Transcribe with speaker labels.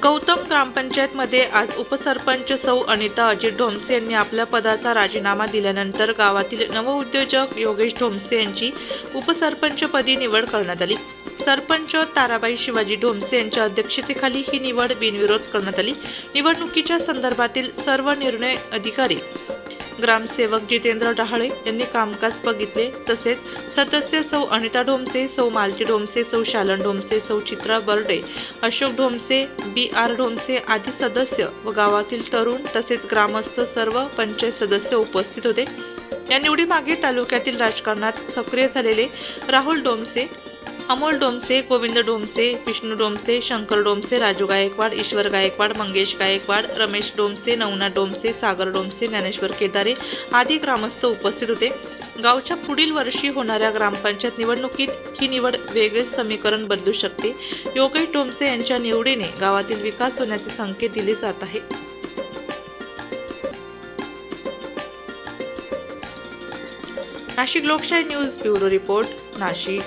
Speaker 1: गौतम ग्रामपंचायतमध्ये आज उपसरपंच सौ अनिता अजित ढोमसे यांनी आपल्या पदाचा राजीनामा दिल्यानंतर गावातील नवउद्योजक योगेश ढोमसे यांची उपसरपंचपदी निवड करण्यात आली। सरपंच ताराबाई शिवाजी ढोमसे यांच्या अध्यक्षतेखाली ही निवड बिनविरोध करण्यात आली। निवडणुकीच्या संदर्भातील सर्व निर्णय अधिकारी ग्रामसेवक जितेंद्र डहाळे यांनी कामकाज बघितले। तसेच सदस्य सौ अनिता ढोमसे, सौ मालती ढोमसे, सौ शालन ढोमसे, सौ चित्रा बर्डे, अशोक ढोमसे, BR ढोमसे आदी सदस्य व गावातील तरुण तसेच ग्रामस्थ सर्व पंचायत सदस्य उपस्थित होते। या निवडीमागे तालुक्यातील राजकारणात सक्रिय झालेले राहुल ढोमसे, अमोल ढोमसे, गोविंद ढोमसे, विष्णू ढोमसे, शंकर ढोमसे, राजू गायकवाड, ईश्वर गायकवाड, मंगेश गायकवाड, रमेश ढोमसे, नवनाथ ढोमसे, सागर ढोमसे, ज्ञानेश्वर केदारे आदी ग्रामस्थ उपस्थित होते। गावच्या पुढील वर्षी होणाऱ्या ग्रामपंचायत निवडणुकीत ही निवड वेगळे समीकरण बदलू शकते। योगेश ढोमसे यांच्या निवडीने गावातील विकास होण्याचे संकेत दिले जात आहे। नाशिक लोकशाही न्यूज ब्युरो रिपोर्ट, नाशिक।